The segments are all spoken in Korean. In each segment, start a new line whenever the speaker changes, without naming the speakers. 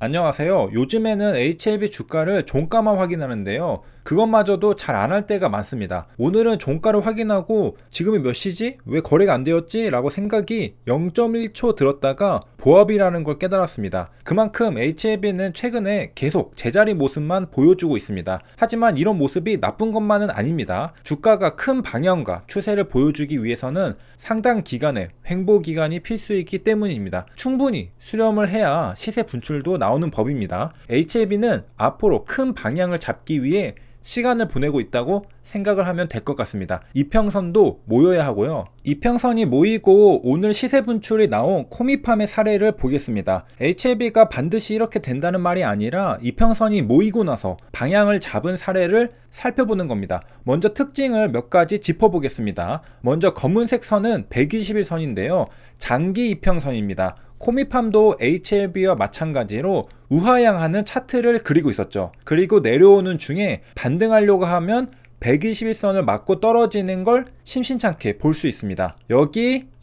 안녕하세요. 요즘에는 HLB 주가를 종가만 확인하는데요. 그것마저도 잘 안 할 때가 많습니다. 오늘은 종가를 확인하고 지금이 몇 시지? 왜 거래가 안 되었지? 라고 생각이 0.1초 들었다가 보합이라는 걸 깨달았습니다. 그만큼 HLB는 최근에 계속 제자리 모습만 보여주고 있습니다. 하지만 이런 모습이 나쁜 것만은 아닙니다. 주가가 큰 방향과 추세를 보여주기 위해서는 상당 기간의 횡보 기간이 필수이기 때문입니다. 충분히 수렴을 해야 시세 분출도 나오는 법입니다. HLB는 앞으로 큰 방향을 잡기 위해 시간을 보내고 있다고 생각을 하면 될 것 같습니다. 이평선도 모여야 하고요. 이평선이 모이고 오늘 시세 분출이 나온 코미팜의 사례를 보겠습니다. HLB가 반드시 이렇게 된다는 말이 아니라 이평선이 모이고 나서 방향을 잡은 사례를 살펴보는 겁니다. 먼저 특징을 몇 가지 짚어보겠습니다. 먼저 검은색 선은 120일선인데요. 장기 이평선입니다. 코미팜도 HLB와 마찬가지로 우하향하는 차트를 그리고 있었죠. 그리고 내려오는 중에 반등하려고 하면 121선을 맞고 떨어지는 걸 심심찮게 볼 수 있습니다.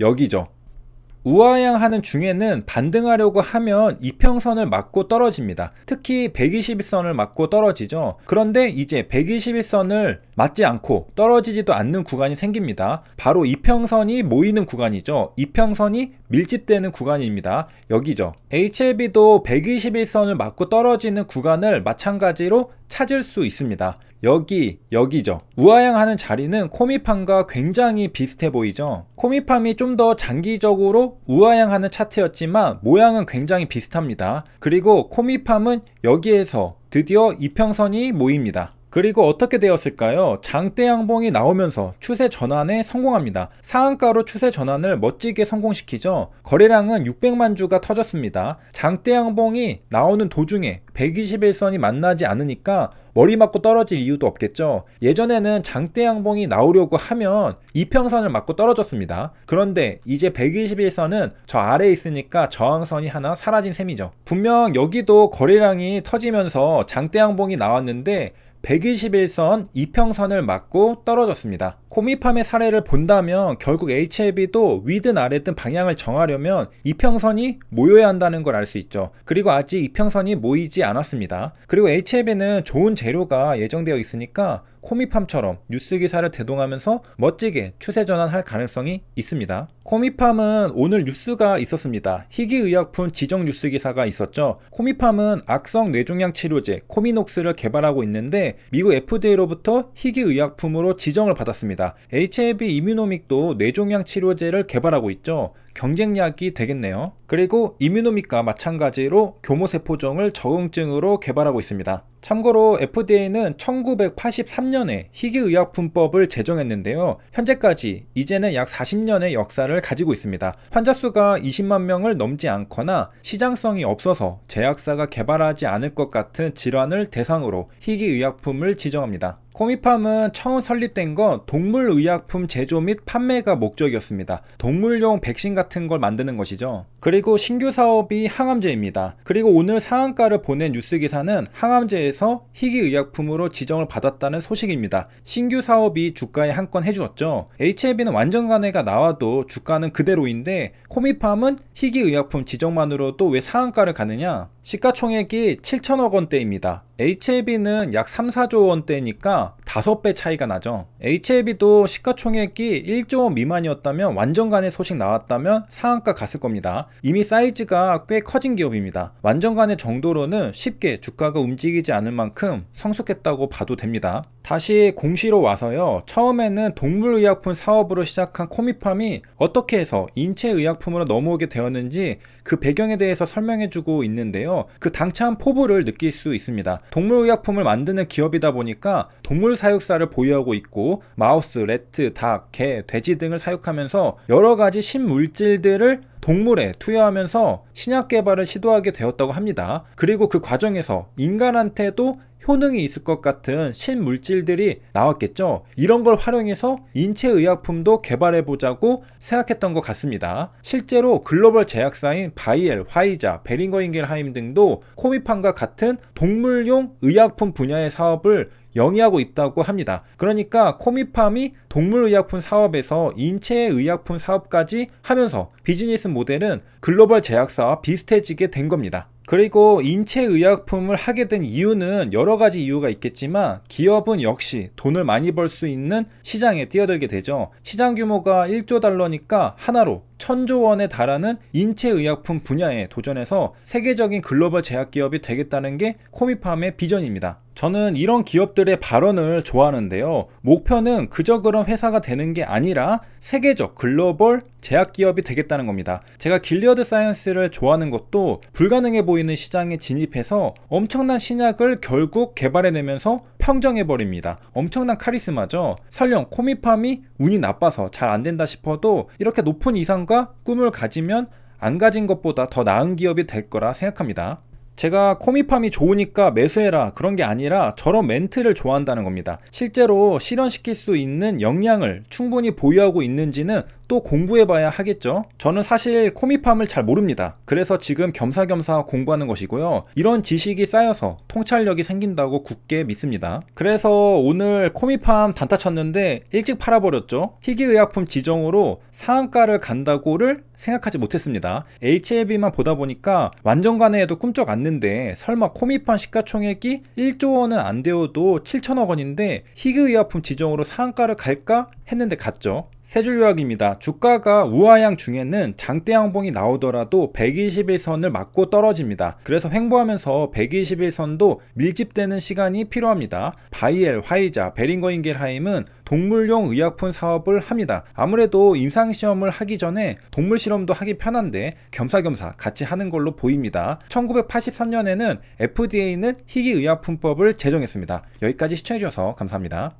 여기죠. 우하향하는 중에는 반등하려고 하면 이평선을 맞고 떨어집니다. 특히 121선을 맞고 떨어지죠. 그런데 이제 121선을 맞지 않고 떨어지지도 않는 구간이 생깁니다. 바로 이평선이 모이는 구간이죠. 이평선이 밀집되는 구간입니다. 여기죠. HLB도 121선을 맞고 떨어지는 구간을 마찬가지로 찾을 수 있습니다. 여기죠. 우하향하는 자리는 코미팜과 굉장히 비슷해 보이죠. 코미팜이 좀 더 장기적으로 우하향하는 차트였지만 모양은 굉장히 비슷합니다. 그리고 코미팜은 여기에서 드디어 이평선이 모입니다. 그리고 어떻게 되었을까요? 장대 양봉이 나오면서 추세 전환에 성공합니다. 상한가로 추세 전환을 멋지게 성공시키죠. 거래량은 600만 주가 터졌습니다. 장대 양봉이 나오는 도중에 121선이 만나지 않으니까 머리 맞고 떨어질 이유도 없겠죠. 예전에는 장대 양봉이 나오려고 하면 이평선을 맞고 떨어졌습니다. 그런데 이제 121선은 저 아래에 있으니까 저항선이 하나 사라진 셈이죠. 분명 여기도 거래량이 터지면서 장대 양봉이 나왔는데 121선 이평선을 맞고 떨어졌습니다. 코미팜의 사례를 본다면 결국 HLB도 위든 아래든 방향을 정하려면 이평선이 모여야 한다는 걸 알 수 있죠. 그리고 아직 이평선이 모이지 않았습니다. 그리고 HLB는 좋은 재료가 예정되어 있으니까 코미팜처럼 뉴스 기사를 대동하면서 멋지게 추세 전환할 가능성이 있습니다. 코미팜은 오늘 뉴스가 있었습니다. 희귀의약품 지정 뉴스 기사가 있었죠. 코미팜은 악성 뇌종양 치료제 코미녹스를 개발하고 있는데 미국 FDA로부터 희귀의약품으로 지정을 받았습니다. HLB 이뮤노믹도 뇌종양 치료제를 개발하고 있죠. 경쟁약이 되겠네요. 그리고 이뮤노믹과 마찬가지로 교모세포종을 적응증으로 개발하고 있습니다. 참고로 FDA는 1983년에 희귀의약품법을 제정했는데요. 현재까지 이제는 약 40년의 역사를 가지고 있습니다. 환자 수가 20만 명을 넘지 않거나 시장성이 없어서 제약사가 개발하지 않을 것 같은 질환을 대상으로 희귀의약품을 지정합니다. 코미팜은 처음 설립된 건 동물의약품 제조 및 판매가 목적이었습니다. 동물용 백신 같은 걸 만드는 것이죠. 그리고 신규 사업이 항암제입니다. 그리고 오늘 상한가를 보낸 뉴스 기사는 항암제에서 희귀의약품으로 지정을 받았다는 소식입니다. 신규 사업이 주가에 한 건 해주었죠. HLB는 완전 간회가 나와도 주가는 그대로인데 코미팜은 희귀의약품 지정만으로도 왜 상한가를 가느냐? 시가총액이 7천억 원대입니다. HLB는 약 3, 4조 원대니까 5배 차이가 나죠. HLB도 시가총액이 1조 원 미만이었다면 완전 간회 소식 나왔다면 상한가 갔을 겁니다. 이미 사이즈가 꽤 커진 기업입니다. 완전 간회 정도로는 쉽게 주가가 움직이지 않을 만큼 성숙했다고 봐도 됩니다. 다시 공시로 와서요. 처음에는 동물의약품 사업으로 시작한 코미팜이 어떻게 해서 인체의약품으로 넘어오게 되었는지 그 배경에 대해서 설명해주고 있는데요. 그 당찬 포부를 느낄 수 있습니다. 동물의약품을 만드는 기업이다 보니까 동물 사육사를 보유하고 있고 마우스, 래트, 닭, 개, 돼지 등을 사육하면서 여러가지 신물질들을 동물에 투여하면서 신약 개발을 시도하게 되었다고 합니다. 그리고 그 과정에서 인간한테도 효능이 있을 것 같은 신물질들이 나왔겠죠. 이런 걸 활용해서 인체의약품도 개발해보자고 생각했던 것 같습니다. 실제로 글로벌 제약사인 바이엘, 화이자, 베링거 인겔하임 등도 코미팜과 같은 동물용 의약품 분야의 사업을 영위하고 있다고 합니다. 그러니까 코미팜이 동물의약품 사업에서 인체의약품 사업까지 하면서 비즈니스 모델은 글로벌 제약사와 비슷해지게 된 겁니다. 그리고 인체의약품을 하게 된 이유는 여러 가지 이유가 있겠지만 기업은 역시 돈을 많이 벌 수 있는 시장에 뛰어들게 되죠. 시장 규모가 1조 달러니까 하나로 1000조 원에 달하는 인체의약품 분야에 도전해서 세계적인 글로벌 제약기업이 되겠다는 게 코미팜의 비전입니다. 저는 이런 기업들의 발언을 좋아하는데요. 목표는 그저 그런 회사가 되는 게 아니라 세계적 글로벌 제약기업이 되겠다는 겁니다. 제가 길리어드 사이언스를 좋아하는 것도 불가능해 보이는 시장에 진입해서 엄청난 신약을 결국 개발해내면서 평정해버립니다. 엄청난 카리스마죠. 설령 코미팜이 운이 나빠서 잘 안된다 싶어도 이렇게 높은 이상과 꿈을 가지면 안 가진 것보다 더 나은 기업이 될 거라 생각합니다. 제가 코미팜이 좋으니까 매수해라 그런 게 아니라 저런 멘트를 좋아한다는 겁니다. 실제로 실현시킬 수 있는 역량을 충분히 보유하고 있는지는 또 공부해봐야 하겠죠. 저는 사실 코미팜을 잘 모릅니다. 그래서 지금 겸사겸사 공부하는 것이고요. 이런 지식이 쌓여서 통찰력이 생긴다고 굳게 믿습니다. 그래서 오늘 코미팜 단타 쳤는데 일찍 팔아버렸죠. 희귀의약품 지정으로 상한가를 간다고를 생각하지 못했습니다. HLB만 보다 보니까 완전 간회에도 꿈쩍 않는데 설마 코미팜 시가총액이 1조 원은 안 되어도 7천억 원인데 희귀의약품 지정으로 상한가를 갈까 했는데 갔죠. 세 줄 요약입니다. 주가가 우하향 중에는 장대 양봉이 나오더라도 121선을 맞고 떨어집니다. 그래서 횡보하면서 121선도 밀집되는 시간이 필요합니다. 바이엘, 화이자, 베링거 인겔하임은 동물용 의약품 사업을 합니다. 아무래도 임상시험을 하기 전에 동물 실험도 하기 편한데 겸사겸사 같이 하는 걸로 보입니다. 1983년에는 FDA는 희귀의약품법을 제정했습니다. 여기까지 시청해주셔서 감사합니다.